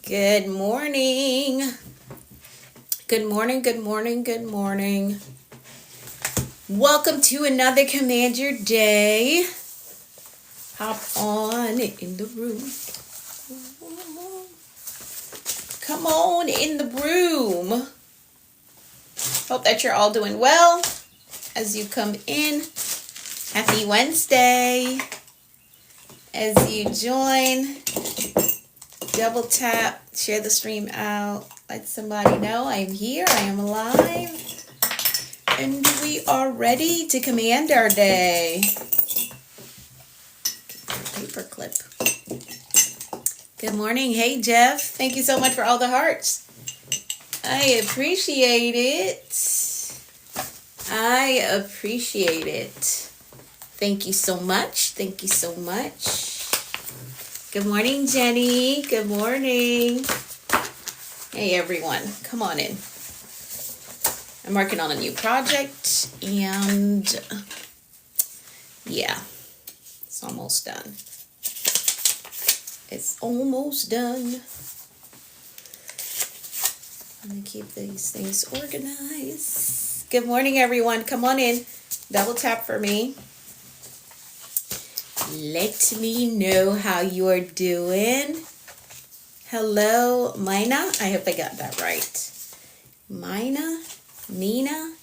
Good morning. Good morning, good morning, good morning. Welcome to another Command Your Day. Hop on in the room. Come on in the room. Hope that you're all doing well as you come in. Happy Wednesday. As you join, double tap, share the stream out. Let somebody know I'm here, I am alive, and we are ready to command our day. Paperclip. Good morning. Hey, Jeff. Thank you so much for all the hearts. I appreciate it. I appreciate it. Thank you so much. Thank you so much. Good morning, Jenny. Good morning. Hey, everyone. Come on in. I'm working on a new project, and yeah, it's almost done. It's almost done. Let me keep these things organized. Good morning, everyone. Come on in. Double tap for me. Let me know how you're doing. Hello, Mina. I hope I got that right. Mina, Nina,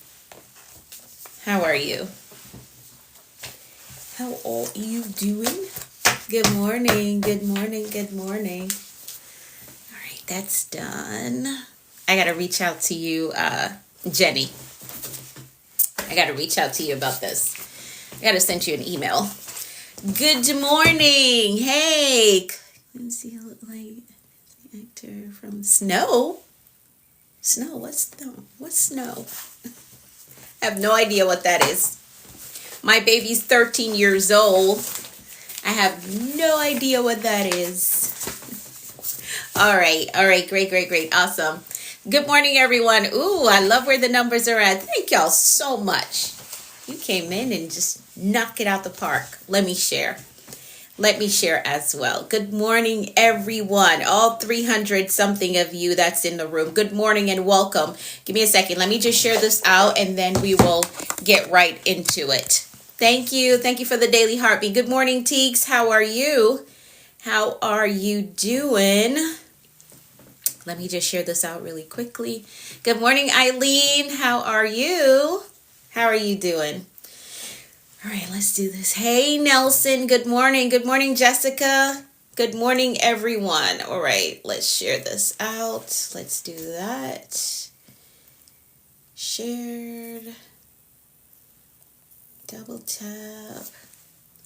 how are you? How are you doing? Good morning, good morning, good morning. All right, that's done. I got to reach out to you, Jenny. I got to reach out to you about this. I got to send you an email. Good morning. Hey. Let's see, look like actor from Snow. Snow, what's Snow? What's Snow? I have no idea what that is. My baby's 13 years old. I have no idea what that is. All right, great, awesome. Good morning, everyone. Ooh, I love where the numbers are at. Thank y'all so much. You came in and just knocked it out the park. Let me share as well. Good morning, everyone. All 300 something of you that's in the room. Good morning and welcome. Give me a second. Let me just share this out and then we will get right into it. Thank you. Thank you for the daily heartbeat. Good morning, Teeks. How are you? How are you doing? Let me just share this out really quickly. Good morning, Eileen. How are you? How are you doing? All right, let's do this. Hey, Nelson. Good morning. Good morning, Jessica. Good morning, everyone. All right, let's share this out. Let's do that. Shared. Double tap.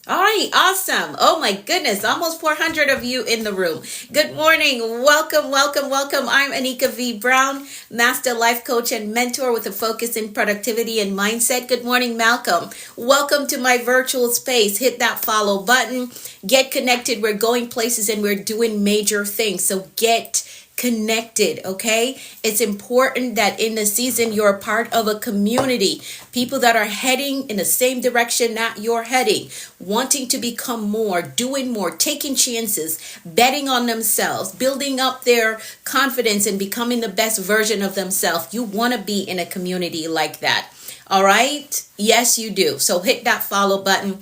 All right, awesome. Oh my goodness, almost 400 of you in the room. Good morning. Welcome. I'm Anika V. Brown, Master Life Coach and Mentor with a focus in productivity and mindset. Good morning, Malcolm. Welcome to my virtual space. Hit that follow button. Get connected. We're going places and we're doing major things. So get connected, okay? It's important that in the season you're a part of a community, people that are heading in the same direction that you're heading, wanting to become more, doing more, taking chances, betting on themselves, building up their confidence and becoming the best version of themselves. You want to be in a community like that. All right? Yes, you do. So hit that follow button.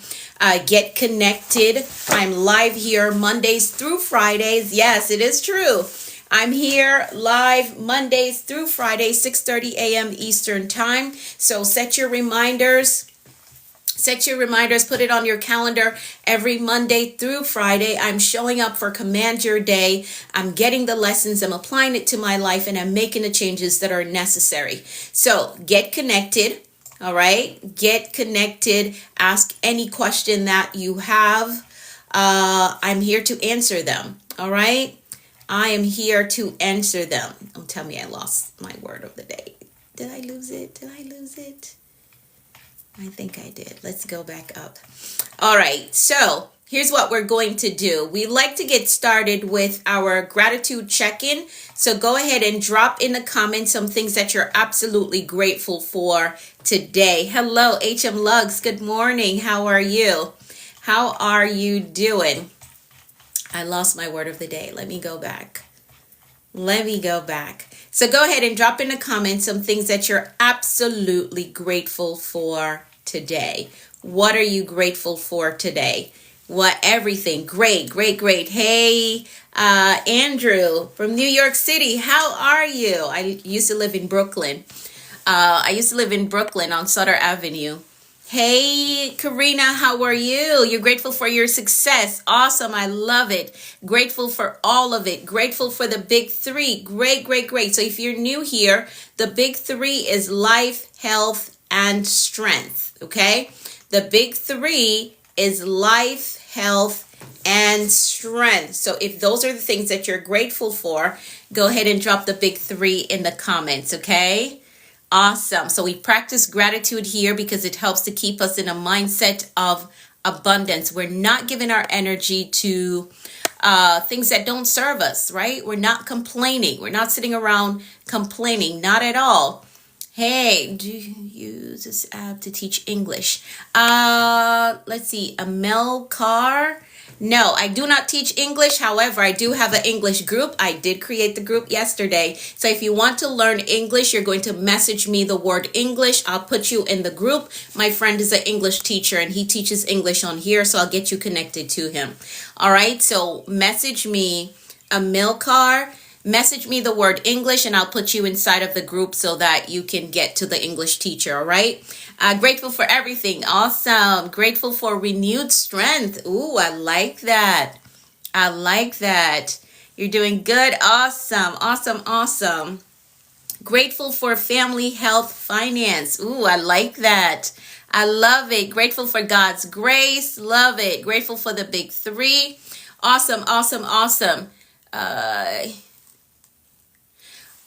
Get connected. I'm live here Mondays through Fridays. Yes, it is true. I'm here live Mondays through Fridays, 6:30 a.m. Eastern Time. So set your reminders. Put it on your calendar every Monday through Friday. I'm showing up for Command Your Day. I'm getting the lessons, I'm applying it to my life, and I'm making the changes that are necessary. So get connected. All right. Get connected. Ask any question that you have. I'm here to answer them. All right. I am here to answer them. Don't tell me I lost my word of the day. Did I lose it? I think I did. Let's go back up. All right. So here's what we're going to do. We like to get started with our gratitude check-in. So go ahead and drop in the comments some things that you're absolutely grateful for today. Hello, HM Lugs. Good morning. How are you? How are you doing? I lost my word of the day. Let me go back. Let me go back. So go ahead and drop in the comments some things that you're absolutely grateful for today. What are you grateful for today? What everything. Great, great, great. Hey, Andrew from New York City. How are you? I used to live in Brooklyn. On Sutter Avenue. Hey, Karina, how are you? You're grateful for your success. Awesome. I love it. Grateful for all of it. Grateful for the big three. Great, great, great. So if you're new here, the big three is life, health, and strength. Okay. The big three is life, health, and strength. So if those are the things that you're grateful for, go ahead and drop the big three in the comments. Okay. Awesome. So we practice gratitude here because it helps to keep us in a mindset of abundance. We're not giving our energy to things that don't serve us, right? We're not complaining. We're not sitting around complaining. Not at all. Hey, do you use this app to teach English? Let's see. Amel Carr. No, I do not teach English. However, I do have an English group. I did create the group yesterday. So if you want to learn English, you're going to message me the word English. I'll put you in the group. My friend is an English teacher and he teaches English on here. So I'll get you connected to him. All right. So message me Amilcar. Message me the word English and I'll put you inside of the group so that you can get to the English teacher. All right. Grateful for everything. Awesome. Grateful for renewed strength. Ooh, I like that. I like that. You're doing good. Awesome. Awesome. Awesome. Grateful for family, health, finance. Ooh, I like that. I love it. Grateful for God's grace. Love it. Grateful for the big three. Awesome. Awesome. Awesome.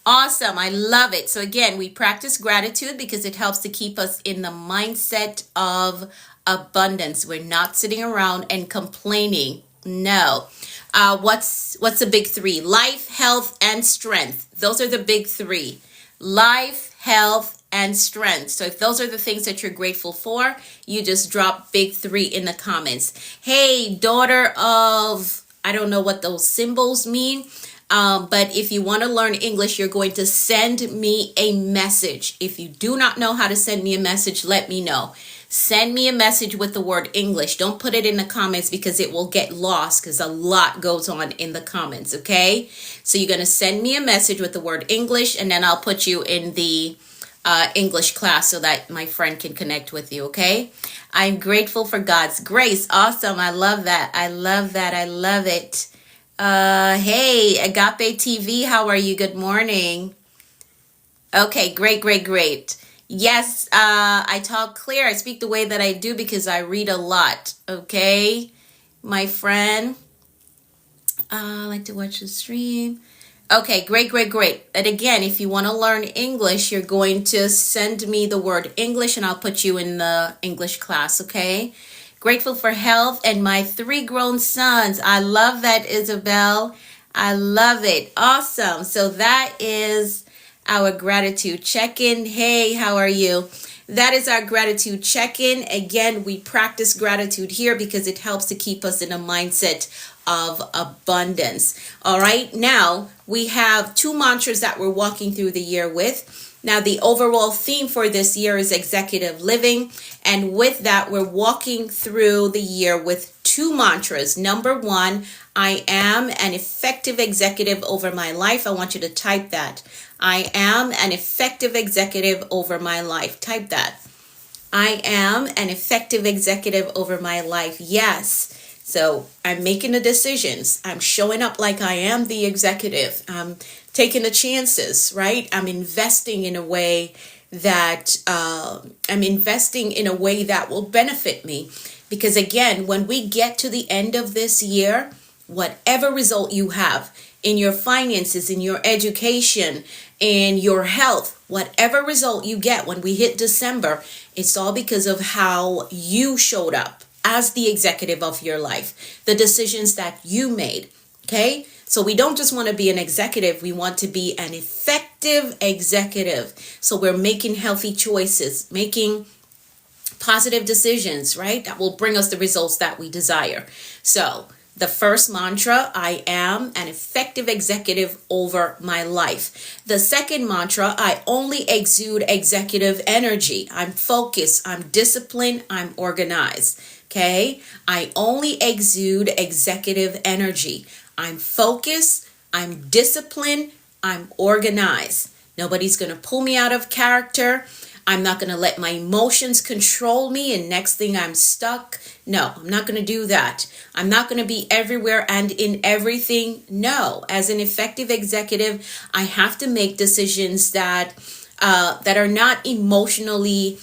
Awesome. I love it. So again, we practice gratitude because it helps to keep us in the mindset of abundance. We're not sitting around and complaining. No. What's the big three? Life, health, and strength. Those are the big three. Life, health, and strength. So if those are the things that you're grateful for, you just drop big three in the comments. Hey, daughter of, I don't know what those symbols mean. But if you want to learn English, you're going to send me a message. If you do not know how to send me a message, let me know. Send me a message with the word English. Don't put it in the comments because it will get lost because a lot goes on in the comments, okay? So you're going to send me a message with the word English and then I'll put you in the English class so that my friend can connect with you, okay? I'm grateful for God's grace. Awesome. I love that. I love that. I love it. Hey, Agape TV, how are you? Good morning. Okay, great, great, great. Yes, I talk clear. I speak the way that I do because I read a lot. Okay, my friend. I like to watch the stream. Okay, great, great, great. And again, if you want to learn English, you're going to send me the word English and I'll put you in the English class, okay? Grateful for health and my 3 grown sons. I love that, Isabel. I love it. Awesome. So that is our gratitude check-in. Hey, how are you? That is our gratitude check-in. Again, we practice gratitude here because it helps to keep us in a mindset of abundance. All right. Now we have 2 mantras that we're walking through the year with. Now, the overall theme for this year is executive living. And with that, we're walking through the year with 2 mantras. Number 1, I am an effective executive over my life. I want you to type that. I am an effective executive over my life. Type that. I am an effective executive over my life. Yes. So I'm making the decisions. I'm showing up like I am the executive. I'm taking the chances, right? I'm investing in a way that will benefit me. Because again, when we get to the end of this year, whatever result you have in your finances, in your education, in your health, whatever result you get when we hit December, it's all because of how you showed up as the executive of your life, the decisions that you made. Okay. So we don't just want to be an executive. We want to be an effective executive. So we're making healthy choices, making positive decisions, right? That will bring us the results that we desire. So The first mantra, I am an effective executive over my life. The second mantra, I only exude executive energy. I'm focused, I'm disciplined, I'm organized. Okay? I only exude executive energy. I'm focused, I'm disciplined, I'm organized. Nobody's going to pull me out of character. I'm not going to let my emotions control me and next thing I'm stuck. No, I'm not going to do that. I'm not going to be everywhere and in everything. No, as an effective executive, I have to make decisions that are not emotionally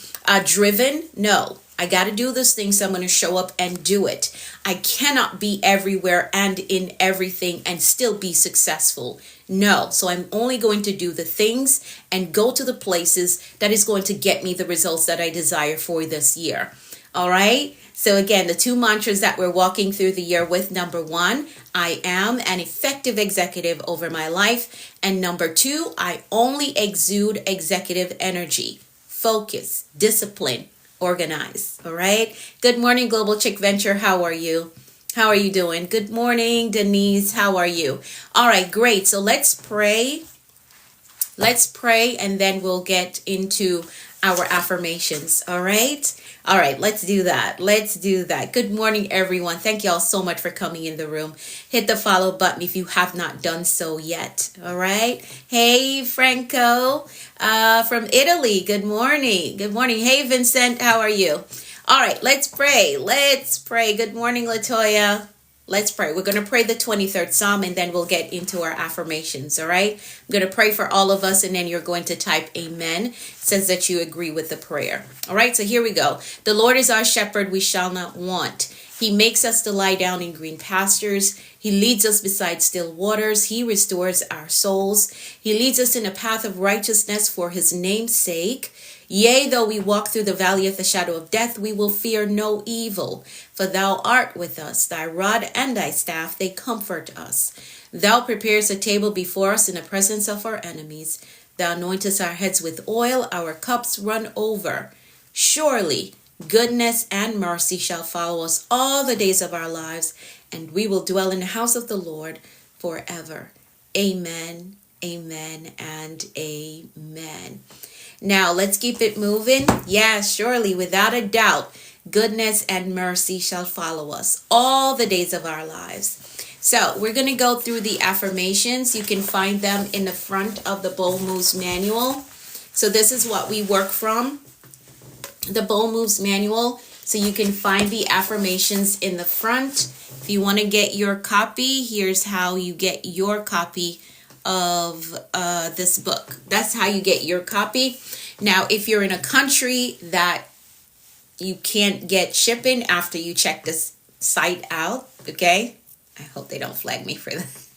driven. No, I got to do this thing, so I'm going to show up and do it. I cannot be everywhere and in everything and still be successful. No, so I'm only going to do the things and go to the places that is going to get me the results that I desire for this year. All right. So again, the two mantras that we're walking through the year with: number one, I am an effective executive over my life. And number two, I only exude executive energy, focus, discipline, organize. All right. Good morning, Global Chick Venture. How are you? How are you doing? Good morning, Denise. How are you? All right, great. So let's pray. Let's pray and then we'll get into our affirmations. All right. All right, let's do that. Let's do that. Good morning, everyone. Thank you all so much for coming in the room. Hit the follow button if you have not done so yet. All right. Hey, Franco from Italy. Good morning. Good morning. Hey, Vincent. How are you? All right, let's pray. Let's pray. Good morning, Latoya. Let's pray. We're going to pray the 23rd Psalm and then we'll get into our affirmations. All right. I'm going to pray for all of us and then you're going to type amen. It says that you agree with the prayer. All right. So here we go. The Lord is our shepherd. We shall not want. He makes us to lie down in green pastures. He leads us beside still waters. He restores our souls. He leads us in a path of righteousness for his name's sake. Yea, though we walk through the valley of the shadow of death, we will fear no evil. For thou art with us, thy rod and thy staff, they comfort us. Thou preparest a table before us in the presence of our enemies. Thou anointest our heads with oil, our cups run over. Surely goodness and mercy shall follow us all the days of our lives, and we will dwell in the house of the Lord forever. Amen, amen, and amen. Now, let's keep it moving. Yes, surely, without a doubt, goodness and mercy shall follow us all the days of our lives. So, we're going to go through the affirmations. You can find them in the front of the Bold Moves Manual. So, this is what we work from, the Bold Moves Manual. So, you can find the affirmations in the front. If you want to get your copy, here's how you get your copy of this book. That's how you get your copy. Now, if you're in a country that you can't get shipping after you check this site out, okay? I hope they don't flag me for that.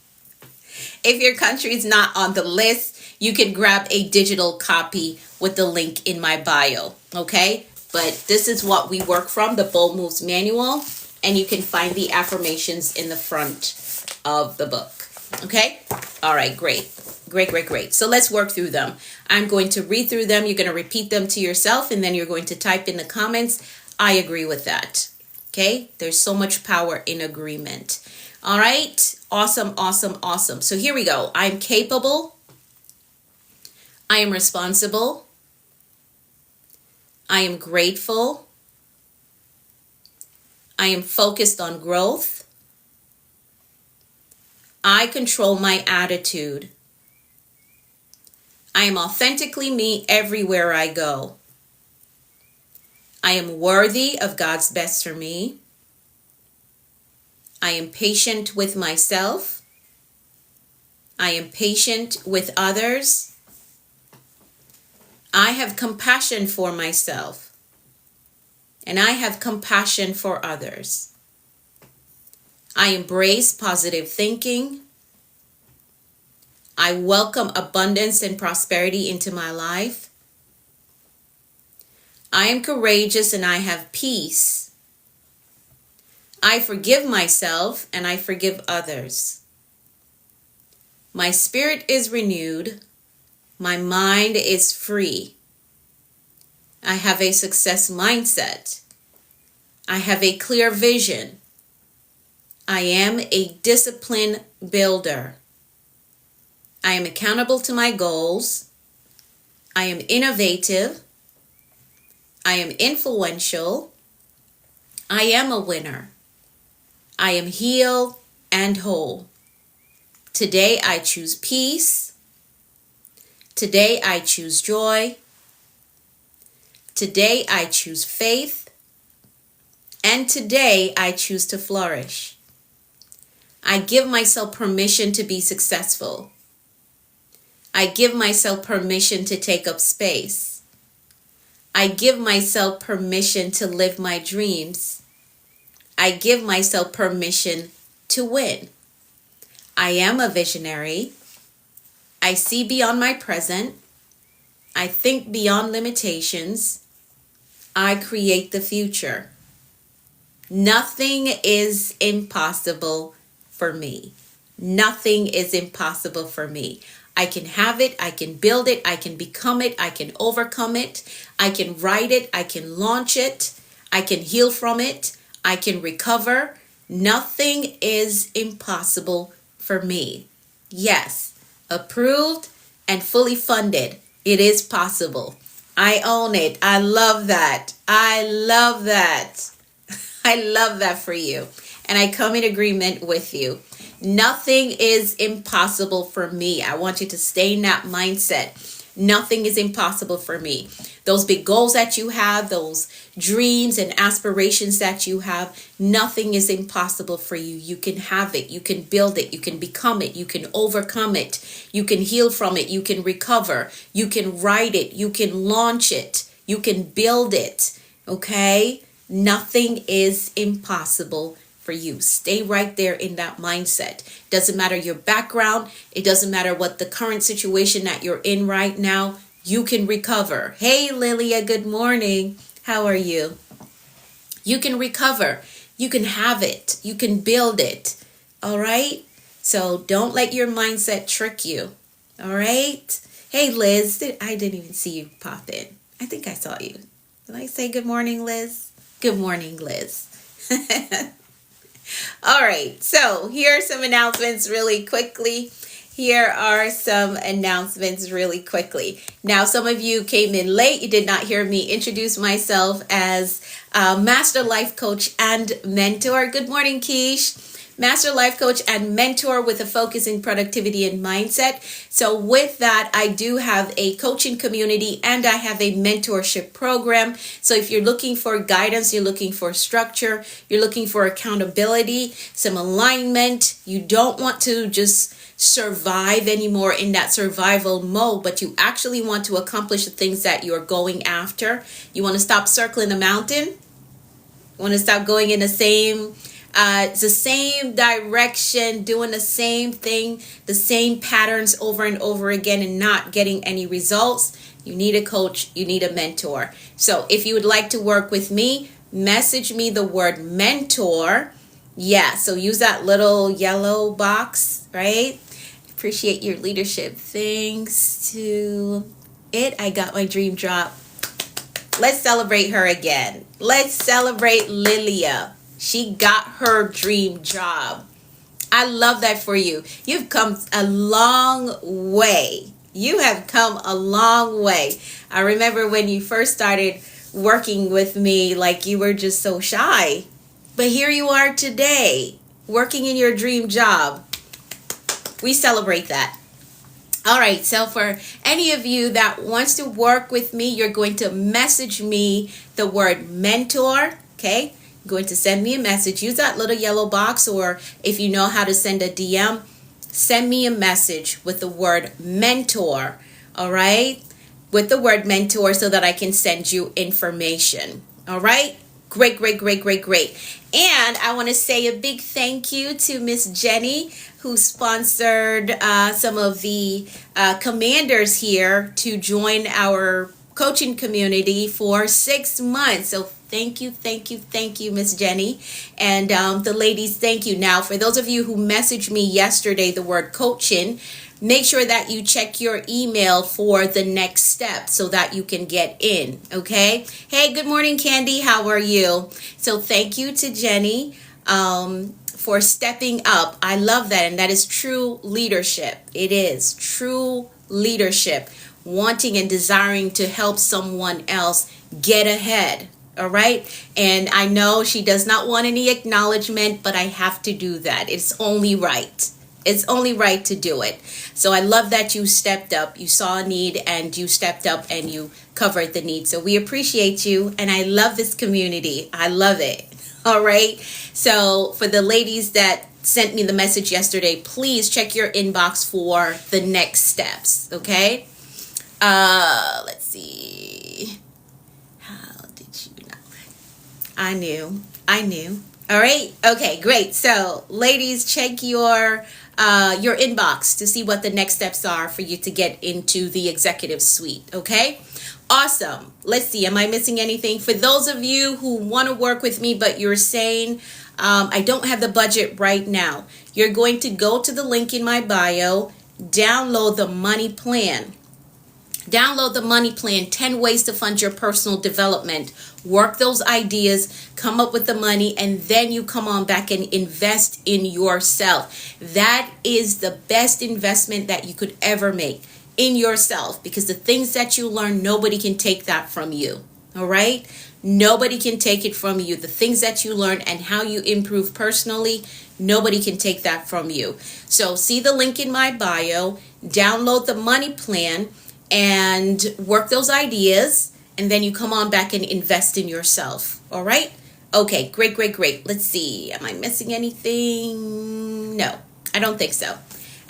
If your country is not on the list, you can grab a digital copy with the link in my bio, okay? But this is what we work from, the Bold Moves Manual, and you can find the affirmations in the front of the book. Okay. All right. Great. Great. So let's work through them. I'm going to read through them. You're going to repeat them to yourself and then you're going to type in the comments. I agree with that. Okay. There's so much power in agreement. All right. Awesome. So here we go. I'm capable. I am responsible. I am grateful. I am focused on growth. I control my attitude. I am authentically me everywhere I go. I am worthy of God's best for me. I am patient with myself. I am patient with others. I have compassion for myself. And I have compassion for others. I embrace positive thinking. I welcome abundance and prosperity into my life. I am courageous and I have peace. I forgive myself and I forgive others. My spirit is renewed. My mind is free. I have a success mindset. I have a clear vision. I am a discipline builder. I am accountable to my goals. I am innovative. I am influential. I am a winner. I am healed and whole. Today I choose peace. Today I choose joy. Today I choose faith. And today I choose to flourish. I give myself permission to be successful. I give myself permission to take up space. I give myself permission to live my dreams. I give myself permission to win. I am a visionary. I see beyond my present. I think beyond limitations. I create the future. Nothing is impossible for me. Nothing is impossible for me. I can have it, I can build it, I can become it, I can overcome it, I can write it, I can launch it, I can heal from it, I can recover. Nothing is impossible for me. Yes, approved and fully funded. It is possible. I own it. I love that. I love that. I love that for you. And I come in agreement with you. Nothing is impossible for me. I want you to stay in that mindset. Nothing is impossible for me. Those big goals that you have, those dreams and aspirations that you have, nothing is impossible for you. You can have it. You can build it. You can become it. You can overcome it. You can heal from it. You can recover. You can write it. You can launch it. You can build it. Okay? Nothing is impossible for you. Stay right there in that mindset. Doesn't matter your background. It doesn't matter what the current situation that you're in right now. You can recover. Hey, Lilia, good morning. How are you? You can recover. You can have it. You can build it. All right? So don't let your mindset trick you. All right? Hey, Liz. I didn't even see you pop in. I think I saw you. Did I say good morning, Liz? Good morning, Liz. All right, so here are some announcements really quickly. Now, some of you came in late. You did not hear me introduce myself as Master Life Coach and Mentor. Good morning, Keish. Master Life Coach and Mentor with a focus in productivity and mindset. So with that, I do have a coaching community and I have a mentorship program. So if you're looking for guidance, you're looking for structure, you're looking for accountability, some alignment, you don't want to just survive anymore in that survival mode, but you actually want to accomplish the things that you're going after. You want to stop circling the mountain. You want to stop going in the same direction, doing the same thing, the same patterns over and over again and not getting any results. You need a coach, you need a mentor. So if you would like to work with me, message me the word mentor. Yeah, so use that little yellow box, right? Appreciate your leadership. Thanks to it, I got my dream job. Let's celebrate her again. Let's celebrate Lilia. She got her dream job. I love that for you. You've come a long way. You have come a long way. I remember when you first started working with me, like you were just so shy. But here you are today, working in your dream job. We celebrate that. All right, so for any of you that wants to work with me, you're going to message me the word mentor, okay? Going to send me a message. Use that little yellow box, or if you know how to send a DM, send me a message with the word mentor, all right? With the word mentor so that I can send you information, all right? Great. And I want to say a big thank you to Miss Jenny, who sponsored some of the commanders here to join our coaching community for 6 months. So thank you, Miss Jenny. And the ladies, thank you. Now, for those of you who messaged me yesterday, the word coaching, make sure that you check your email for the next step so that you can get in, okay? Hey, good morning, Candy. How are you? So thank you to Jenny for stepping up. I love that. And that is true leadership. It is true leadership, wanting and desiring to help someone else get ahead. All right. And I know she does not want any acknowledgement, but I have to do that. It's only right. It's only right to do it. So I love that you stepped up. You saw a need and you stepped up and you covered the need. So we appreciate you. And I love this community. I love it. All right. So for the ladies that sent me the message yesterday, please check your inbox for the next steps. Okay. Let's see. How did you know? I knew. All right. Okay, great. So ladies, check your inbox to see what the next steps are for you to get into the executive suite. Okay. Awesome. Let's see. Am I missing anything? For those of you who want to work with me, but you're saying, I don't have the budget right now, you're going to go to the link in my bio, download the money plan. Download the money plan, 10 ways to fund your personal development. Work those ideas, come up with the money, and then you come on back and invest in yourself. That is the best investment that you could ever make, in yourself, because the things that you learn, nobody can take that from you. All right? Nobody can take it from you. The things that you learn and how you improve personally, nobody can take that from you. So see the link in my bio, download the money plan, and work those ideas, and then you come on back and invest in yourself. All right? Okay, great. Let's see. Am I missing anything? No, I don't think so.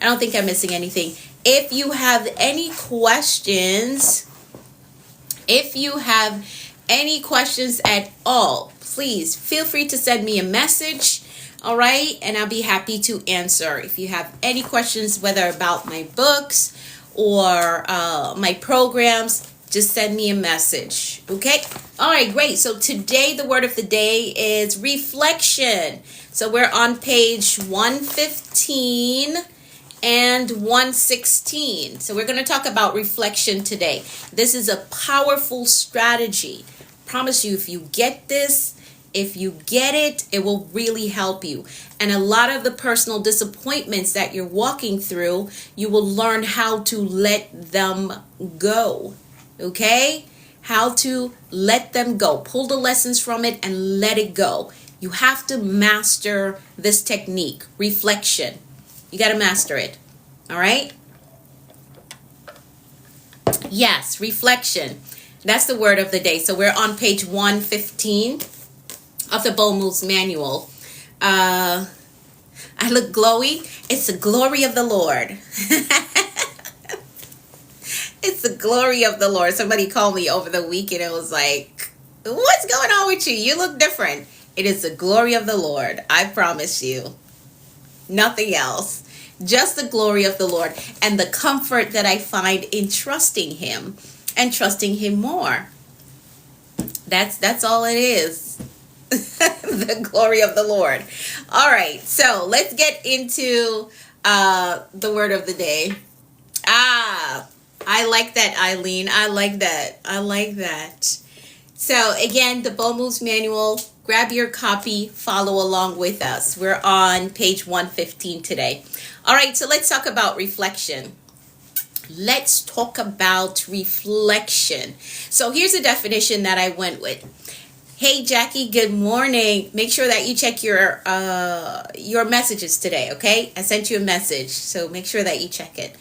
I don't think I'm missing anything. If you have any questions, at all, please feel free to send me a message. All right? And I'll be happy to answer. If you have any questions, whether about my books or my programs, just send me a message. Okay? All right, great. So today the word of the day is reflection. So we're on page 115 and 116. So we're going to talk about reflection today. This is a powerful strategy. Promise you, if you get this, if you get it, it will really help you. And a lot of the personal disappointments that you're walking through, you will learn how to let them go. Okay? How to let them go. Pull the lessons from it and let it go. You have to master this technique, reflection. You got to master it. All right? Yes, reflection. That's the word of the day. So we're on page 115 of the Bold Moves Manual. I look glowy. It's the glory of the Lord. It's the glory of the Lord. Somebody called me over the weekend and was like, what's going on with you? You look different. It is the glory of the Lord. I promise you. Nothing else. Just the glory of the Lord and the comfort that I find in trusting Him and trusting Him more. That's all it is. The glory of the Lord. All right, so let's get into the word of the day. I like that, Eileen. I like that. So again, the Bold Moves Manual. Grab your copy. Follow along with us. We're on page 115 today. All right, so let's talk about reflection. Let's talk about reflection. So here's a definition that I went with. Hey, Jackie, good morning. Make sure that you check your messages today, okay? I sent you a message, so make sure that you check it.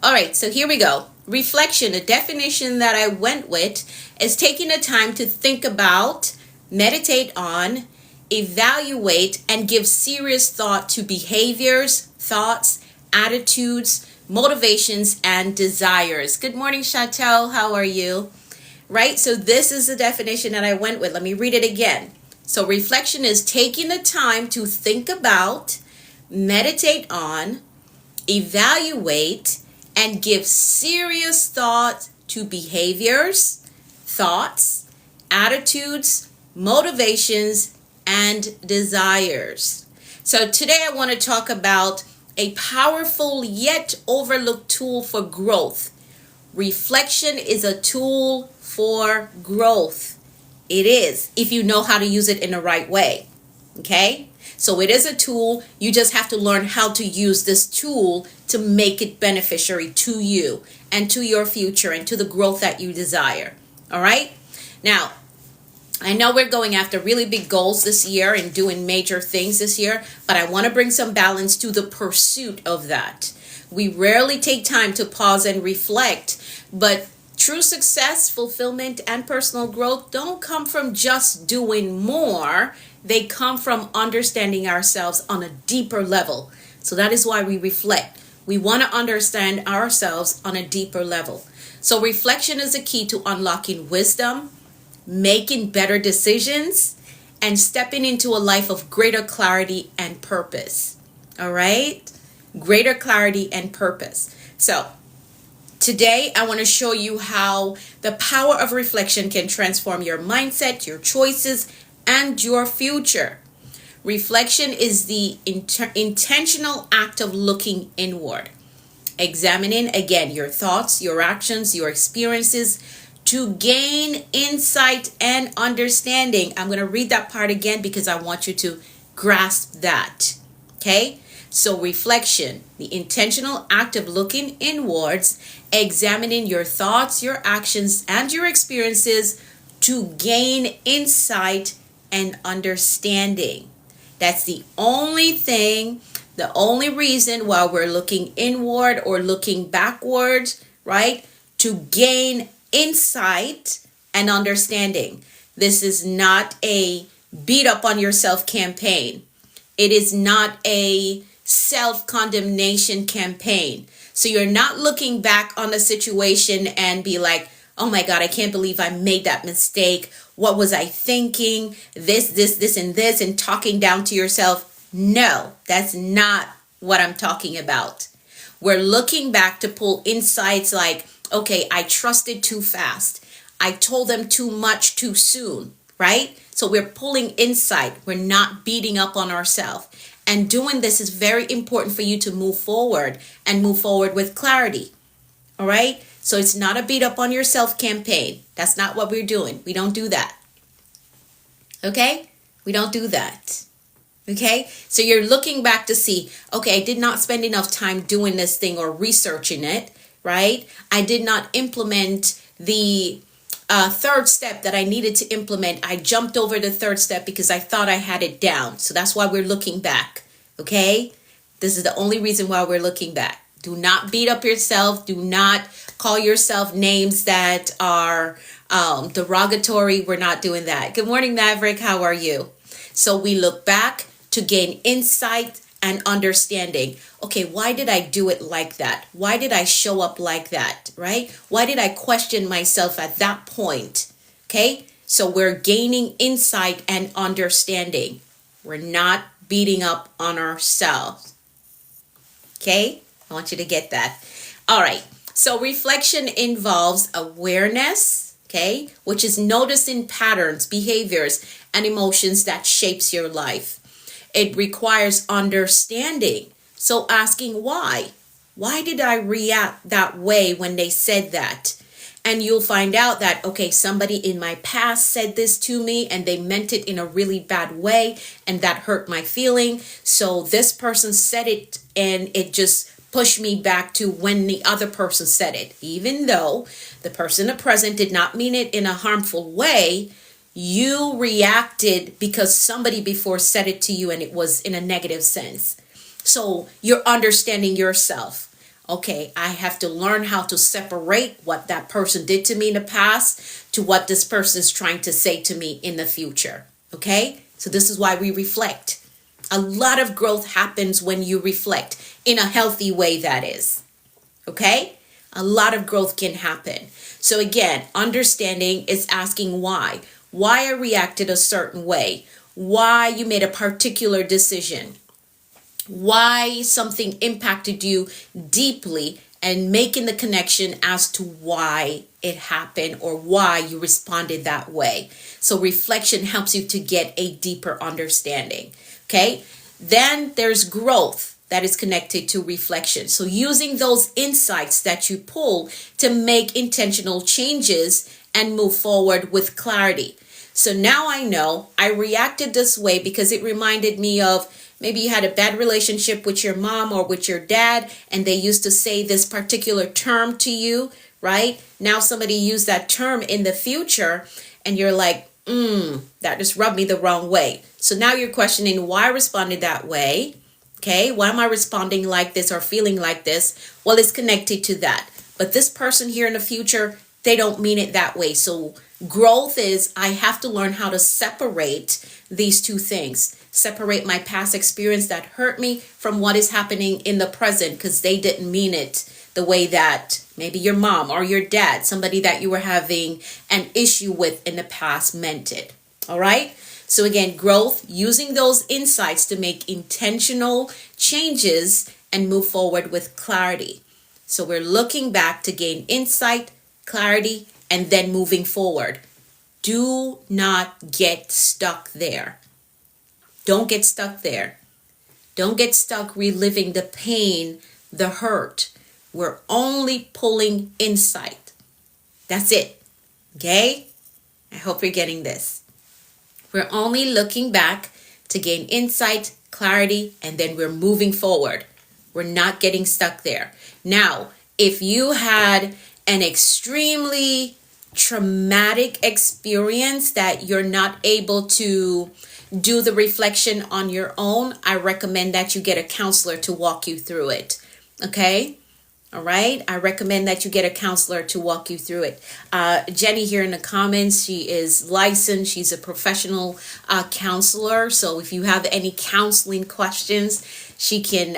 All right, so here we go. Reflection, a definition that I went with, is taking the time to think about, meditate on, evaluate, and give serious thought to behaviors, thoughts, attitudes, motivations, and desires. Good morning, Chateau. How are you? Right? So this is the definition that I went with. Let me read it again. So reflection is taking the time to think about, meditate on, evaluate, and give serious thought to behaviors, thoughts, attitudes, motivations, and desires. So today I want to talk about a powerful yet overlooked tool for growth. Reflection is a tool for growth. It is, if you know how to use it in the right way. Okay? So it is a tool. You just have to learn how to use this tool to make it beneficiary to you and to your future and to the growth that you desire. All right? Now, I know we're going after really big goals this year and doing major things this year, but I want to bring some balance to the pursuit of that. We rarely take time to pause and reflect, but true success, fulfillment, and personal growth don't come from just doing more. They come from understanding ourselves on a deeper level. So that is why we reflect. We want to understand ourselves on a deeper level. So reflection is a key to unlocking wisdom, making better decisions, and stepping into a life of greater clarity and purpose. All right? Greater clarity and purpose. So today, I want to show you how the power of reflection can transform your mindset, your choices, and your future. Reflection is the intentional act of looking inward, examining again your thoughts, your actions, your experiences to gain insight and understanding. I'm going to read that part again because I want you to grasp that. Okay? So reflection, the intentional act of looking inwards, examining your thoughts, your actions, and your experiences to gain insight and understanding. That's the only thing, the only reason why we're looking inward or looking backwards, right? To gain insight and understanding. This is not a beat up on yourself campaign. It is not a self-condemnation campaign. So you're not looking back on a situation and be like, oh my God, I can't believe I made that mistake. What was I thinking? This, and talking down to yourself. No, that's not what I'm talking about. We're looking back to pull insights like, okay, I trusted too fast. I told them too much too soon, right? So we're pulling insight. We're not beating up on ourselves. And doing this is very important for you to move forward and move forward with clarity. All right? So it's not a beat up on yourself campaign. That's not what we're doing. We don't do that. Okay? We don't do that. Okay? So you're looking back to see, okay, I did not spend enough time doing this thing or researching it, right? I did not implement the third step that I needed to implement. I jumped over the third step because I thought I had it down. So that's why we're looking back. Okay? This is the only reason why we're looking back. Do not beat up yourself. Do not call yourself names that are derogatory. We're not doing that. Good morning, Maverick. How are you? So we look back to gain insight and understanding. Okay, why did I do it like that? Why did I show up like that, right? Why did I question myself at that point? Okay, so we're gaining insight and understanding. We're not beating up on ourselves. Okay, I want you to get that. All right, so reflection involves awareness, okay, which is noticing patterns, behaviors, and emotions that shapes your life. It requires understanding. So asking why? Why did I react that way when they said that? And you'll find out that, okay, somebody in my past said this to me and they meant it in a really bad way and that hurt my feeling. So this person said it and it just pushed me back to when the other person said it. Even though the person at present did not mean it in a harmful way, you reacted because somebody before said it to you and it was in a negative sense. So you're understanding yourself. Okay, I have to learn how to separate what that person did to me in the past to what this person is trying to say to me in the future. Okay, so this is why we reflect. A lot of growth happens when you reflect in a healthy way, that is. Okay, a lot of growth can happen. So again, understanding is asking why. Why I reacted a certain way, why you made a particular decision, why something impacted you deeply, and making the connection as to why it happened or why you responded that way. So reflection helps you to get a deeper understanding. Okay, then there's growth that is connected to reflection. So using those insights that you pull to make intentional changes and move forward with clarity. So now I know I reacted this way because it reminded me of maybe you had a bad relationship with your mom or with your dad, and they used to say this particular term to you, right? Now somebody used that term in the future, and you're like, that just rubbed me the wrong way. So now you're questioning why I responded that way. Okay, why am I responding like this or feeling like this? Well, it's connected to that. But this person here in the future, they don't mean it that way. So growth is I have to learn how to separate these two things. Separate my past experience that hurt me from what is happening in the present, because they didn't mean it the way that maybe your mom or your dad, somebody that you were having an issue with in the past, meant it. All right. So again, growth, using those insights to make intentional changes and move forward with clarity. So we're looking back to gain insight, clarity, and then moving forward. Do not get stuck there. Don't get stuck there. Don't get stuck reliving the pain, the hurt. We're only pulling insight. That's it. Okay? I hope you're getting this. We're only looking back to gain insight, clarity, and then we're moving forward. We're not getting stuck there. Now, if you had an extremely traumatic experience that you're not able to do the reflection on your own, I recommend that you get a counselor to walk you through it. Okay? All right. I recommend that you get a counselor to walk you through it. Jenny here in the comments, she is licensed. She's a professional counselor. So if you have any counseling questions, she can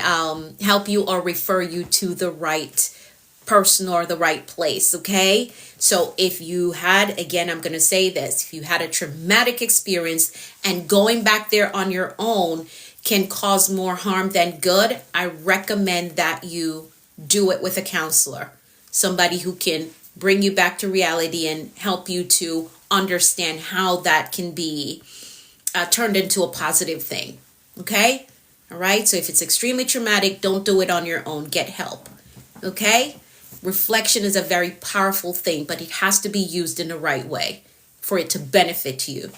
help you or refer you to the right person or the right place. Okay. So if you had, again, I'm going to say this, if you had a traumatic experience and going back there on your own can cause more harm than good, I recommend that you do it with a counselor, somebody who can bring you back to reality and help you to understand how that can be turned into a positive thing. Okay? All right. So if it's extremely traumatic, don't do it on your own. Get help. Okay? Reflection is a very powerful thing, but it has to be used in the right way for it to benefit you.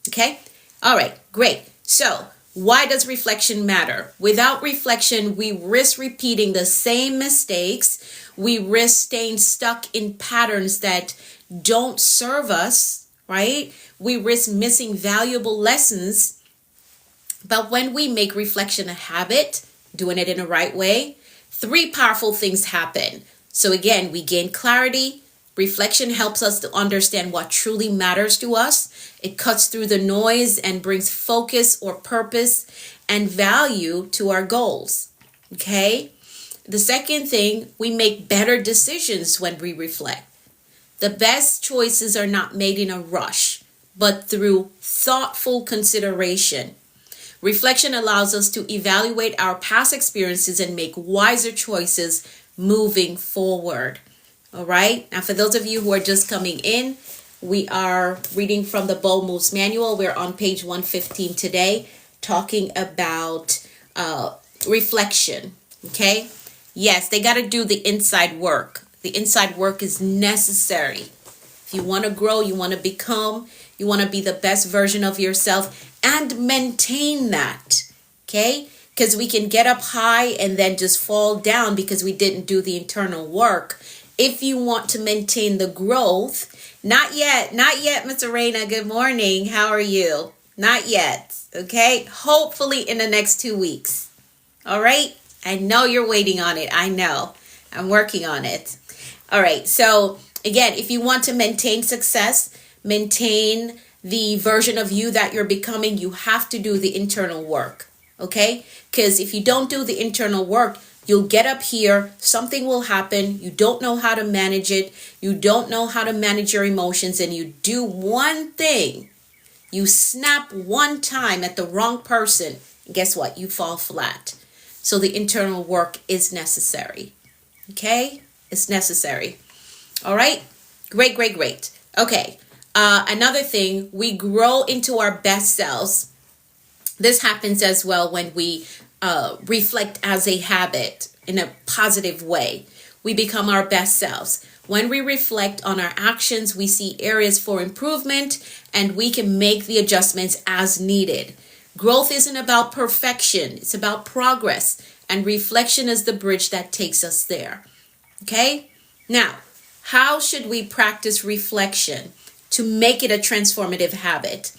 Okay? All right. Great. So why does reflection matter? Without reflection, we risk repeating the same mistakes. We risk staying stuck in patterns that don't serve us, right? We risk missing valuable lessons. But when we make reflection a habit, doing it in the right way, 3 powerful things happen. So again, we gain clarity. Reflection helps us to understand what truly matters to us. It cuts through the noise and brings focus or purpose and value to our goals. Okay? The second thing, we make better decisions when we reflect. The best choices are not made in a rush, but through thoughtful consideration. Reflection allows us to evaluate our past experiences and make wiser choices moving forward. All right. Now, for those of you who are just coming in, we are reading from the Bold Moves Manual. We're on page 115 today, talking about reflection. Okay. Yes, they got to do the inside work. The inside work is necessary. If you want to grow, you want to become, you want to be the best version of yourself and maintain that. Okay. Because we can get up high and then just fall down because we didn't do the internal work. If you want to maintain the growth, not yet, Miss Arena. Good morning. How are you? Not yet. Okay. Hopefully in the next 2 weeks. All right. I know you're waiting on it. I know. I'm working on it. All right. So again, if you want to maintain success, maintain the version of you that you're becoming, you have to do the internal work. Okay. Because if you don't do the internal work, you'll get up here, something will happen, you don't know how to manage it, you don't know how to manage your emotions, and you do one thing, you snap one time at the wrong person, and guess what? You fall flat. So the internal work is necessary. Okay? It's necessary. All right? Great. Okay. Another thing, we grow into our best selves. This happens as well when we reflect as a habit in a positive way. we become our best selves. When we reflect on our actions, we see areas for improvement and we can make the adjustments as needed. Growth isn't about perfection, it's about progress, and reflection is the bridge that takes us there. Okay? Now, how should we practice reflection to make it a transformative habit?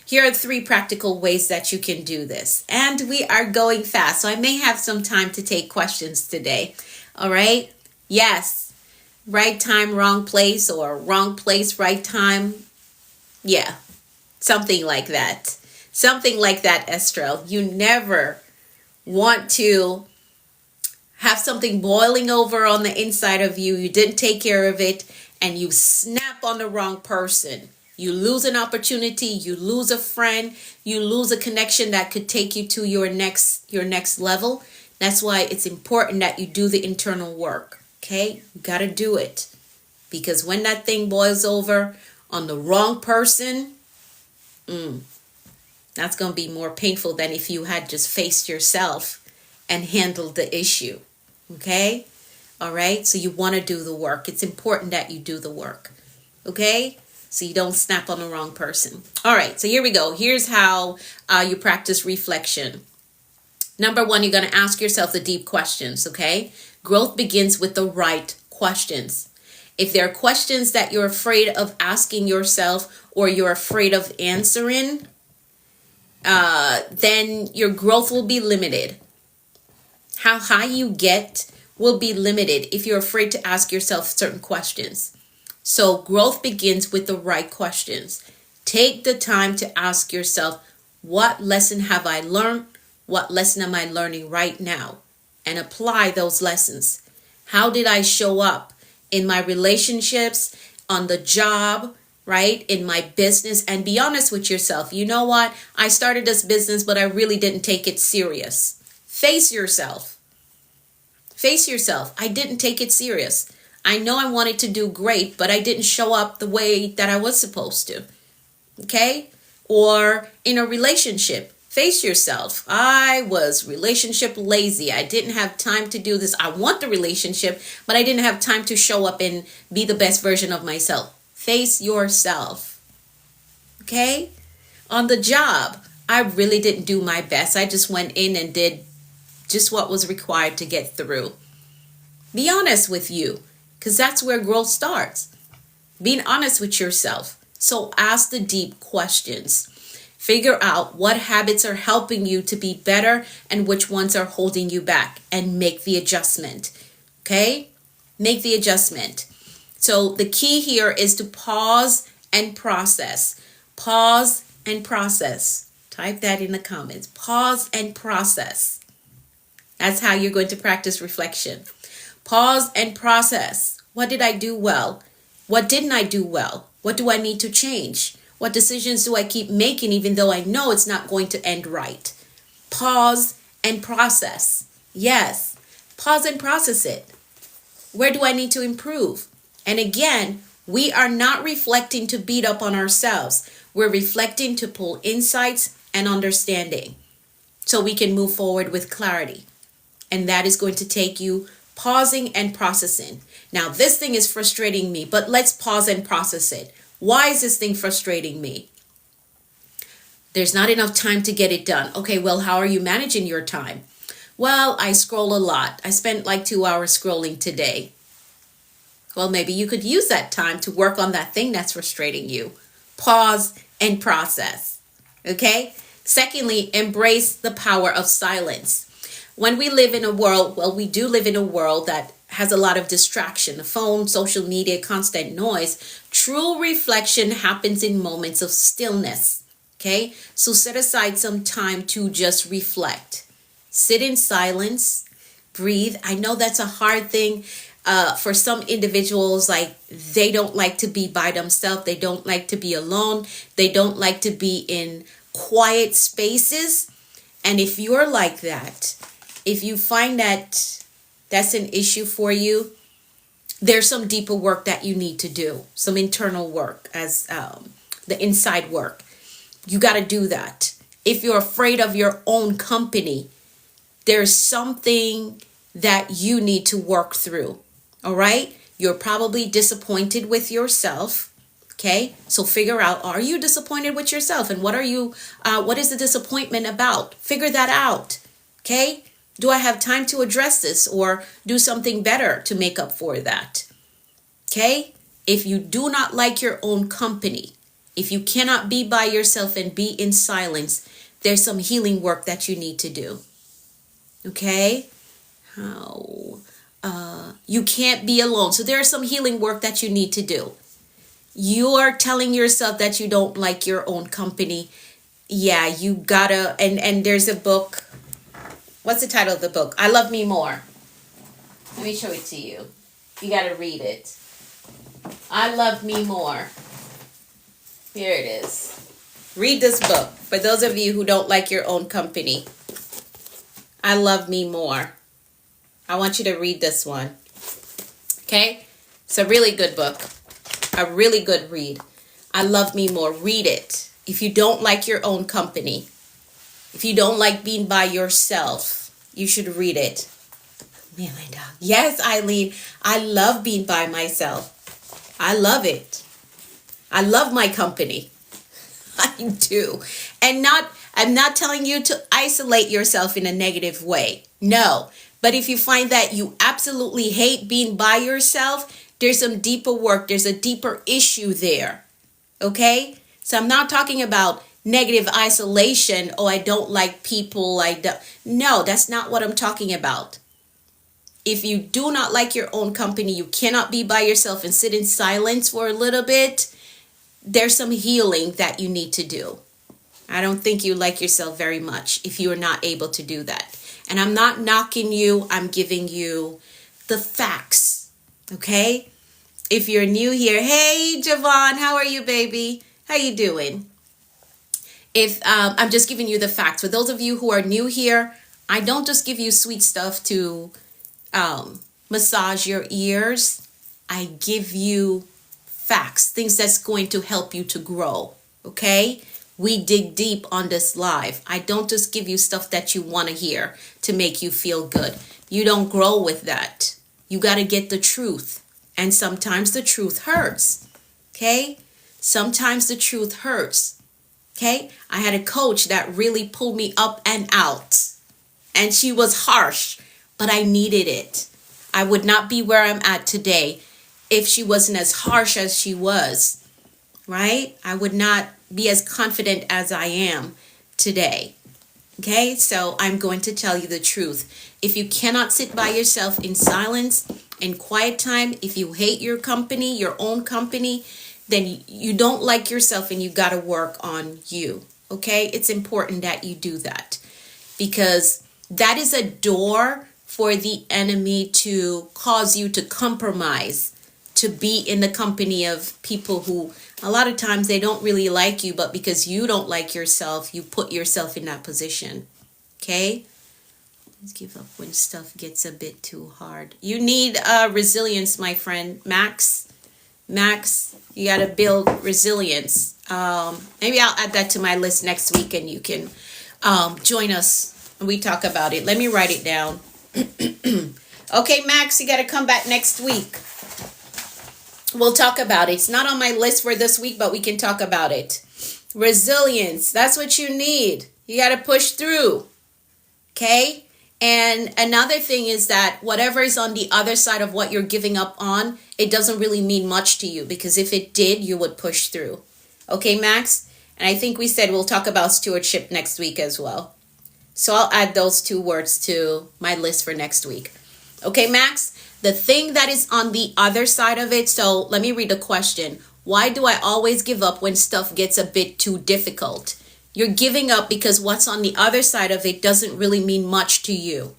Here are 3 practical ways that you can do this. And we are going fast, so I may have some time to take questions today. All right? Yes. Right time, wrong place, or wrong place, right time. Yeah. Something like that. Something like that, Estrel. You never want to have something boiling over on the inside of you. You didn't take care of it and you snap on the wrong person. You lose an opportunity, you lose a friend, you lose a connection that could take you to your next level. That's why it's important that you do the internal work. Okay? You got to do it. Because when that thing boils over on the wrong person, that's going to be more painful than if you had just faced yourself and handled the issue. Okay? All right? So you want to do the work. It's important that you do the work. Okay? So you don't snap on the wrong person. All right. So here we go. Here's how you practice reflection. Number 1, you're going to ask yourself the deep questions. Okay? Growth begins with the right questions. If there are questions that you're afraid of asking yourself or you're afraid of answering, then your growth will be limited. How high you get will be limited if you're afraid to ask yourself certain questions. So growth begins with the right questions. Take the time to ask yourself, what lesson have I learned? What lesson am I learning right now? And apply those lessons. How did I show up in my relationships, on the job, right? In my business? And be honest with yourself. You know what? I started this business, but I really didn't take it serious. Face yourself. Face yourself. I didn't take it serious. I know I wanted to do great, but I didn't show up the way that I was supposed to. Okay? Or in a relationship, face yourself. I was relationship lazy. I didn't have time to do this. I want the relationship, but I didn't have time to show up and be the best version of myself. Face yourself. Okay? On the job, I really didn't do my best. I just went in and did just what was required to get through. Be honest with you, because that's where growth starts. Being honest with yourself. So ask the deep questions. Figure out what habits are helping you to be better and which ones are holding you back, and make the adjustment. Okay? Make the adjustment. So the key here is to pause and process. Pause and process. Type that in the comments. Pause and process. That's how you're going to practice reflection. Pause and process. What did I do well? What didn't I do well? What do I need to change? What decisions do I keep making even though I know it's not going to end right? Pause and process. Yes, pause and process it. Where do I need to improve? And again, we are not reflecting to beat up on ourselves. We're reflecting to pull insights and understanding so we can move forward with clarity. And that is going to take you pausing and processing. Now, this thing is frustrating me, but let's pause and process it. Why is this thing frustrating me? There's not enough time to get it done. Okay, well, how are you managing your time? Well, I scroll a lot. I spent like 2 hours scrolling today. Well, maybe you could use that time to work on that thing that's frustrating you. Pause and process. Okay? Secondly, embrace the power of silence. When we live in a world, well, we do live in a world that has a lot of distraction, the phone, social media, constant noise. True reflection happens in moments of stillness. Okay? So set aside some time to just reflect. Sit in silence, breathe. I know that's a hard thing for some individuals. Like, they don't like to be by themselves. They don't like to be alone. They don't like to be in quiet spaces. And if you're like that, if you find that that's an issue for you, there's some deeper work that you need to do. Some internal work, as the inside work. You got to do that. If you're afraid of your own company, there's something that you need to work through. All right. You're probably disappointed with yourself. Okay. So figure out, are you disappointed with yourself? And what is the disappointment about? Figure that out. Okay. Do I have time to address this or do something better to make up for that? Okay. If you do not like your own company, if you cannot be by yourself and be in silence, there's some healing work that you need to do. Okay. How? You can't be alone. So there's some healing work that you need to do. You are telling yourself that you don't like your own company. Yeah, you gotta, and there's a book. What's the title of the book? I Love Me More. Let me show it to you. You gotta read it. I Love Me More. Here it is. Read this book. For those of you who don't like your own company. I Love Me More. I want you to read this one. Okay? It's a really good book. A really good read. I Love Me More. Read it. If you don't like your own company, if you don't like being by yourself, you should read it. Melinda. Yes, Eileen. I love being by myself. I love it. I love my company. I do. And I'm not telling you to isolate yourself in a negative way. No. But if you find that you absolutely hate being by yourself, there's some deeper work. There's a deeper issue there. Okay? So I'm not talking about negative isolation. Oh, I don't like people. No, that's not what I'm talking about. If you do not like your own company, you cannot be by yourself and sit in silence for a little bit, there's some healing that you need to do. I don't think you like yourself very much if you are not able to do that. And I'm not knocking you. I'm giving you the facts. Okay? If you're new here, hey, Javon, how are you, baby? How you doing? If I'm just giving you the facts. For those of you who are new here, I don't just give you sweet stuff to massage your ears. I give you facts, things that's going to help you to grow. Okay? We dig deep on this live. I don't just give you stuff that you want to hear to make you feel good. You don't grow with that. You got to get the truth. And sometimes the truth hurts. Okay? Sometimes the truth hurts. Okay? I had a coach that really pulled me up and out. And she was harsh, but I needed it. I would not be where I'm at today if she wasn't as harsh as she was. Right? I would not be as confident as I am today. Okay? So I'm going to tell you the truth. If you cannot sit by yourself in silence, in quiet time, if you hate your company, your own company, then you don't like yourself and you got to work on you. Okay? It's important that you do that because that is a door for the enemy to cause you to compromise, to be in the company of people who a lot of times they don't really like you, but because you don't like yourself, you put yourself in that position. Okay? Let's give up when stuff gets a bit too hard. You need resilience, my friend. Max, you got to build resilience. Maybe I'll add that to my list next week and you can join us and we talk about it. Let me write it down. Okay, Max, you got to come back next week. We'll talk about it. It's not on my list for this week, but we can talk about it. Resilience. That's what you need. You got to push through. Okay? And another thing is that whatever is on the other side of what you're giving up on, it doesn't really mean much to you because if it did, you would push through. Okay, Max? And I think we said we'll talk about stewardship next week as well. So I'll add those two words to my list for next week. Okay, Max? The thing that is on the other side of it, so let me read the question. Why do I always give up when stuff gets a bit too difficult? You're giving up because what's on the other side of it doesn't really mean much to you.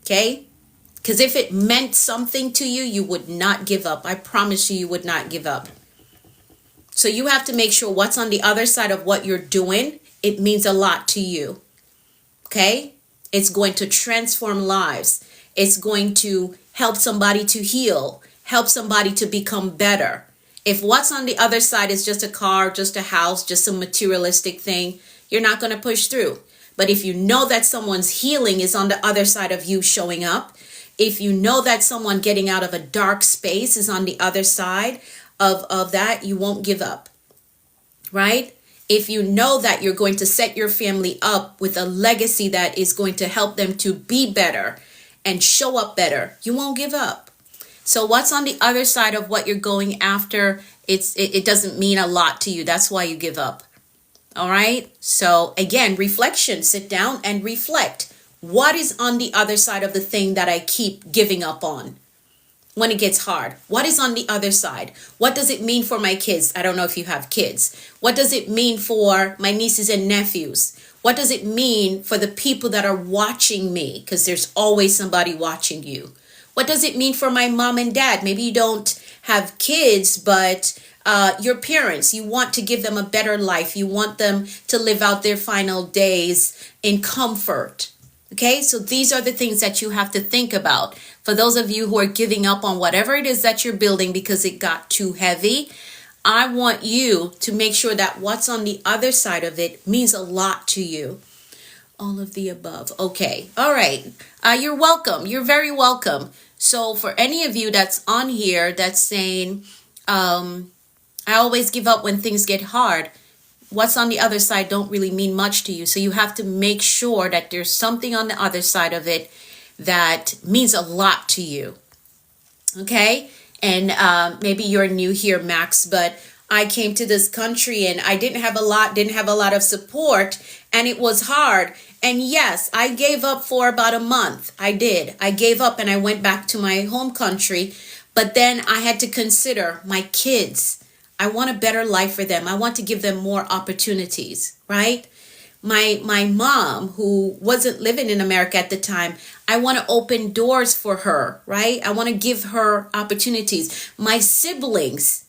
Okay? Because if it meant something to you, you would not give up. I promise you, you would not give up. So you have to make sure what's on the other side of what you're doing, it means a lot to you. Okay? It's going to transform lives. It's going to help somebody to heal, help somebody to become better. If what's on the other side is just a car, just a house, just some materialistic thing, you're not going to push through. But if you know that someone's healing is on the other side of you showing up, If you know that someone getting out of a dark space is on the other side of that, you won't give up, right? If you know that you're going to set your family up with a legacy that is going to help them to be better and show up better, you won't give up. So what's on the other side of what you're going after, it doesn't mean a lot to you. That's why you give up. All right. So again, reflection, sit down and reflect. What is on the other side of the thing that I keep giving up on when it gets hard? What is on the other side? What does it mean for my kids? I don't know if you have kids. What does it mean for my nieces and nephews? What does it mean for the people that are watching me? Because there's always somebody watching you. What does it mean for my mom and dad? Maybe you don't have kids, but your parents, you want to give them a better life. You want them to live out their final days in comfort. Okay, so these are the things that you have to think about. For those of you who are giving up on whatever it is that you're building because it got too heavy, I want you to make sure that what's on the other side of it means a lot to you. All of the above. Okay, all right. You're welcome. You're very welcome. So for any of you that's on here that's saying, I always give up when things get hard, what's on the other side don't really mean much to you. So you have to make sure that there's something on the other side of it that means a lot to you. Okay? And maybe you're new here, Max, but I came to this country and I didn't have a lot of support, and it was hard. And yes, I gave up for about a month. I did. I gave up and I went back to my home country. But then I had to consider my kids. I want a better life for them. I want to give them more opportunities, right? My mom, who wasn't living in America at the time, I want to open doors for her, right? I want to give her opportunities. My siblings,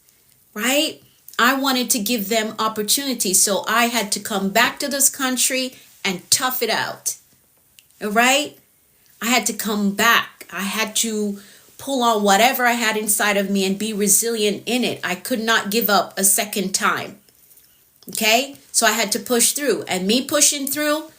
right? I wanted to give them opportunities. So I had to come back to this country and tough it out, all right? I had to come back. I had to pull on whatever I had inside of me and be resilient in it. I could not give up a second time. Okay? So I had to push through. And me pushing through,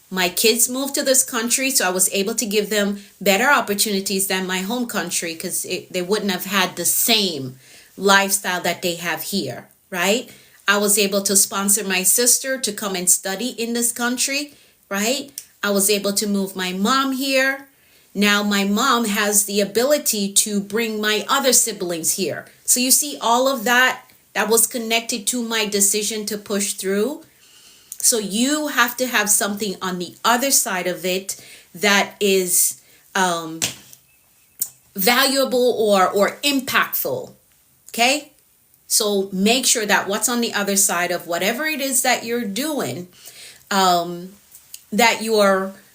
my kids moved to this country, so I was able to give them better opportunities than my home country, because they wouldn't have had the same lifestyle that they have here, right? I was able to sponsor my sister to come and study in this country, right? I was able to move my mom here. Now my mom has the ability to bring my other siblings here. So you see all of that was connected to my decision to push through. So you have to have something on the other side of it that is valuable or impactful. Okay? So make sure that what's on the other side of whatever it is that you're doing, that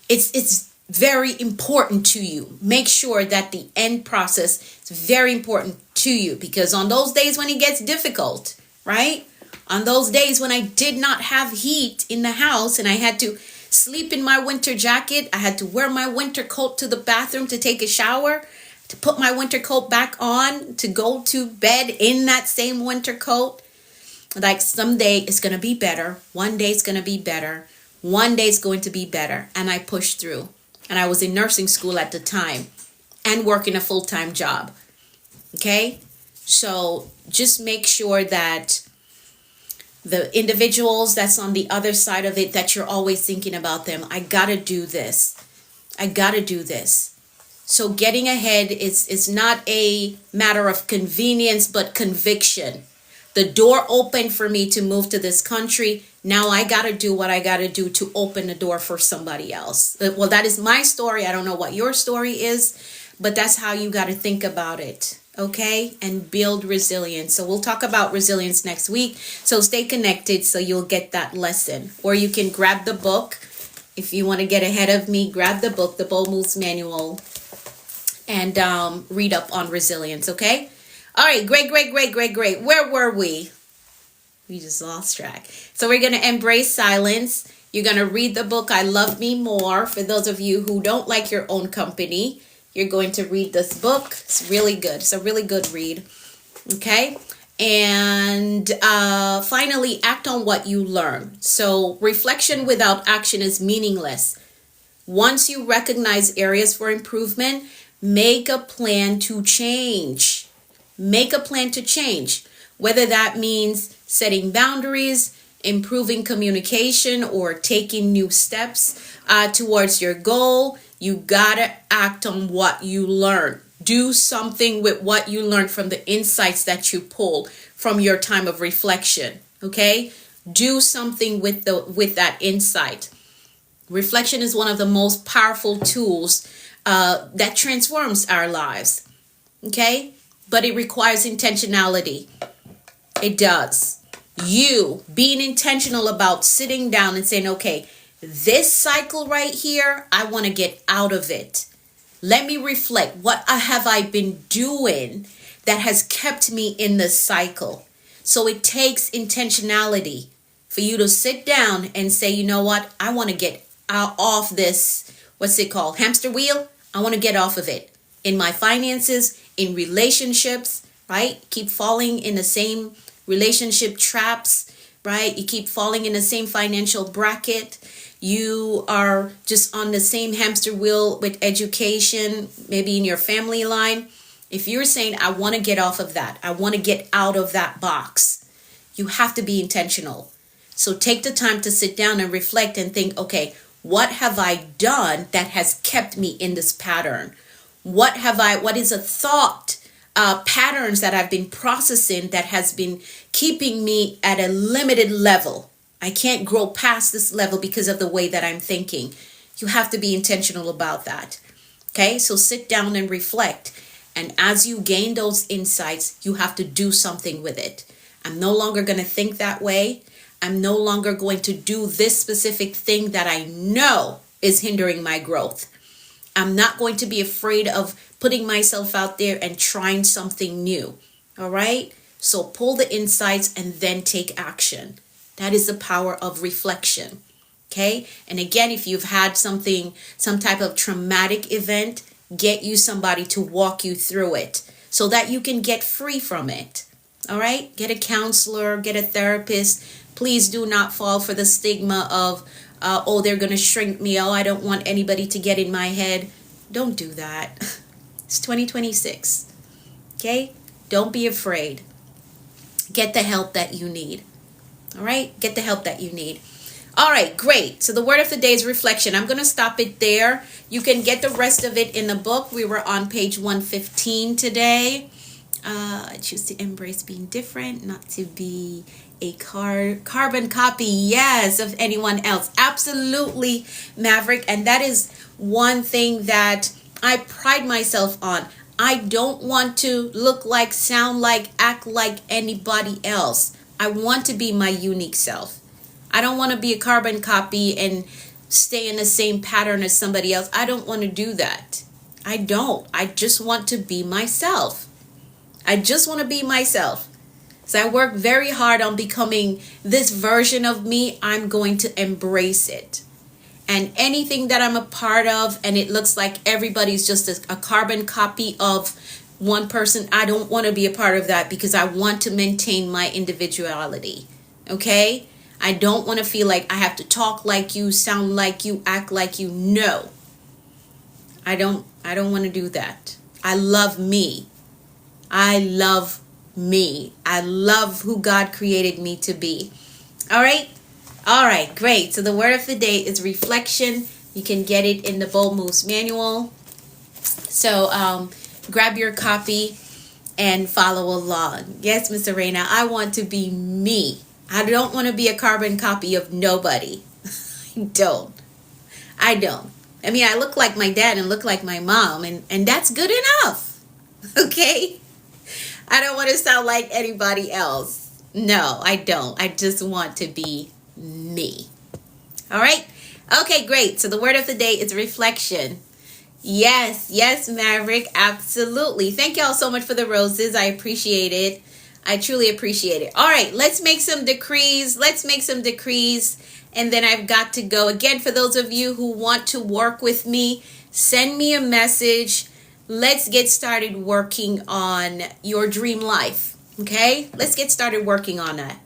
it's very important to you. Make sure that the end process is very important to you, because on those days when it gets difficult, right? On those days when I did not have heat in the house and I had to sleep in my winter jacket, I had to wear my winter coat to the bathroom to take a shower, to put my winter coat back on, to go to bed in that same winter coat. Like, someday it's going to be better. One day it's going to be better. One day it's going to be better. And I pushed through. And I was in nursing school at the time and working a full-time job. Okay? So just make sure that the individuals that's on the other side of it, that you're always thinking about them. I got to do this. I got to do this. So getting ahead is not a matter of convenience, but conviction. The door opened for me to move to this country. Now I got to do what I got to do to open the door for somebody else. Well, that is my story. I don't know what your story is, but that's how you got to think about it. Okay? And build resilience. So we'll talk about resilience next week. So stay connected so you'll get that lesson. Or you can grab the book. If you want to get ahead of me, grab the book, The Bold Moves Manual, and read up on resilience. Okay? All right. Great. Where were we? We just lost track. So we're going to embrace silence. You're going to read the book, I Love Me More. For those of you who don't like your own company, you're going to read this book. It's really good. It's a really good read. Okay? And finally, act on what you learn. So reflection without action is meaningless. Once you recognize areas for improvement, Make a plan to change. Make a plan to change. Whether that means setting boundaries, improving communication, or taking new steps towards your goal, you gotta act on what you learned. Do something with what you learned from the insights that you pulled from your time of reflection. Okay? Do something with that insight. Reflection is one of the most powerful tools that transforms our lives. Okay? But it requires intentionality. It does. You being intentional about sitting down and saying, okay, this cycle right here, I want to get out of it. Let me reflect. What have I been doing that has kept me in this cycle? So it takes intentionality for you to sit down and say, you know what? I want to get out off this, what's it called? Hamster wheel. I want to get off of it in my finances, in relationships, right? Keep falling in the same relationship traps, right? You keep falling in the same financial bracket. You are just on the same hamster wheel with education, maybe in your family line. If you're saying, I want to get off of that, I want to get out of that box, you have to be intentional. So take the time to sit down and reflect and think, okay, what have I done that has kept me in this pattern? What is a thought patterns that I've been processing that has been keeping me at a limited level? I can't grow past this level because of the way that I'm thinking. You have to be intentional about that. Okay, so sit down and reflect. And as you gain those insights, you have to do something with it. I'm no longer going to think that way. I'm no longer going to do this specific thing that I know is hindering my growth. I'm not going to be afraid of putting myself out there and trying something new. All right? So pull the insights and then take action. That is the power of reflection. Okay? And again, if you've had some type of traumatic event, get you somebody to walk you through it so that you can get free from it. All right? Get a counselor, get a therapist. Please do not fall for the stigma of, they're going to shrink me. Oh, I don't want anybody to get in my head. Don't do that. It's 2026. Okay? Don't be afraid. Get the help that you need. All right? Get the help that you need. All right, great. So the word of the day is reflection. I'm going to stop it there. You can get the rest of it in the book. We were on page 115 today. I choose to embrace being different, not to be a carbon copy, yes, of anyone else. Absolutely, Maverick. And that is one thing that I pride myself on. I don't want to look like, sound like, act like anybody else. I want to be my unique self. I don't want to be a carbon copy and stay in the same pattern as somebody else. I don't want to do that. I don't. I just want to be myself. I just want to be myself. So I work very hard on becoming this version of me. I'm going to embrace it. And anything that I'm a part of and it looks like everybody's just a carbon copy of one person, I don't want to be a part of that because I want to maintain my individuality. Okay? I don't want to feel like I have to talk like you, sound like you, act like you. No. I don't want to do that. I love me. I love me. I love who God created me to be. All right? All right, great. So the word of the day is reflection. You can get it in the Bold Moves Manual. So grab your copy and follow along. Yes, Miss Arena, I want to be me. I don't want to be a carbon copy of nobody. I don't. I mean, I look like my dad and look like my mom, and that's good enough. Okay? I don't want to sound like anybody else. No, I don't. I just want to be me. All right? Okay, great. So the word of the day is reflection. Yes, Maverick. Absolutely. Thank y'all so much for the roses. I appreciate it. I truly appreciate it. All right, let's make some decrees. And then I've got to go. Again, for those of you who want to work with me, send me a message. Let's get started working on your dream life. Okay? Let's get started working on that.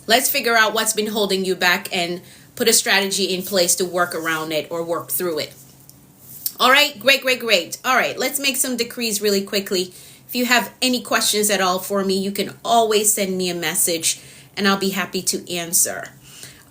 Let's figure out what's been holding you back and put a strategy in place to work around it or work through it. All right, great, great, great. All right, let's make some decrees really quickly. If you have any questions at all for me, you can always send me a message and I'll be happy to answer.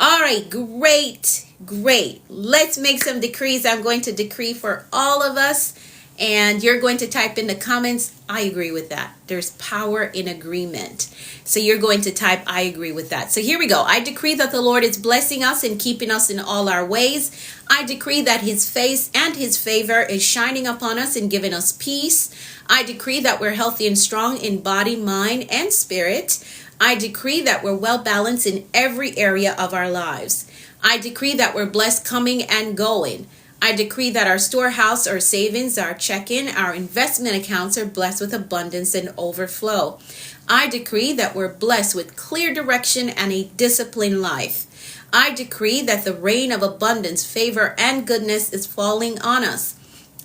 All right, great, great. Let's make some decrees. I'm going to decree for all of us, and you're going to type in the comments, I agree with that. There's power in agreement. So you're going to type, I agree with that. So here we go. I decree that the Lord is blessing us and keeping us in all our ways. I decree that his face and his favor is shining upon us and giving us peace. I decree that we're healthy and strong in body, mind, and spirit. I decree that we're well balanced in every area of our lives. I decree that we're blessed coming and going. I decree that our storehouse, our savings, our check-in, our investment accounts are blessed with abundance and overflow. I decree that we're blessed with clear direction and a disciplined life. I decree that the rain of abundance, favor, and goodness is falling on us.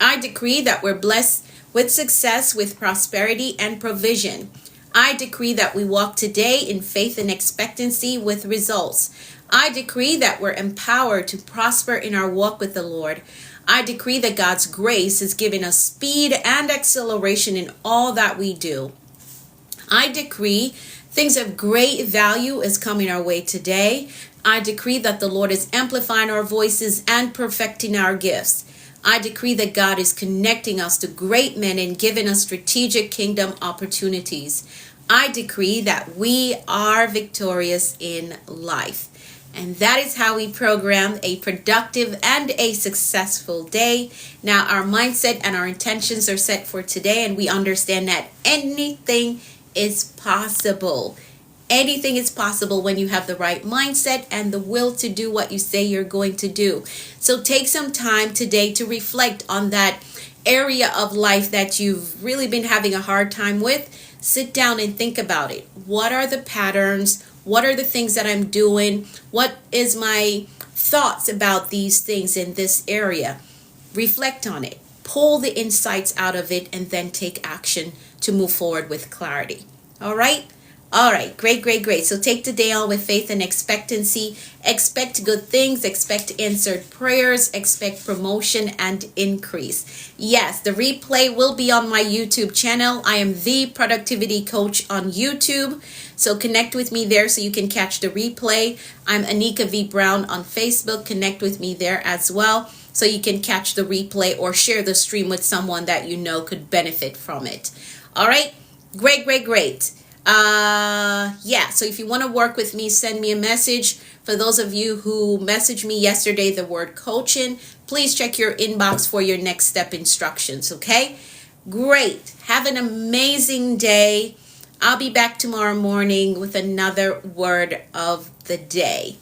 I decree that we're blessed with success, with prosperity and provision. I decree that we walk today in faith and expectancy with results. I decree that we're empowered to prosper in our walk with the Lord. I decree that God's grace is giving us speed and acceleration in all that we do. I decree things of great value is coming our way today. I decree that the Lord is amplifying our voices and perfecting our gifts. I decree that God is connecting us to great men and giving us strategic kingdom opportunities. I decree that we are victorious in life. And that is how we program a productive and a successful day. Now our mindset and our intentions are set for today, and we understand that anything is possible. Anything is possible when you have the right mindset and the will to do what you say you're going to do. So take some time today to reflect on that area of life that you've really been having a hard time with. Sit down and think about it. What are the patterns? What are the things that I'm doing? What is my thoughts about these things in this area? Reflect on it. Pull the insights out of it and then take action to move forward with clarity. All right? All right, great, great, great. So take the day on with faith and expectancy. Expect good things, expect answered prayers, expect promotion and increase. Yes, the replay will be on my YouTube channel. I am the Productivity Coach on YouTube. So connect with me there so you can catch the replay. I'm Anika V. Brown on Facebook. Connect with me there as well so you can catch the replay or share the stream with someone that you know could benefit from it. All right, great, great, great. So if you want to work with me, send me a message. For those of you who messaged me yesterday the word coaching, please check your inbox for your next step instructions. Okay, great. Have an amazing day. I'll be back tomorrow morning with another word of the day.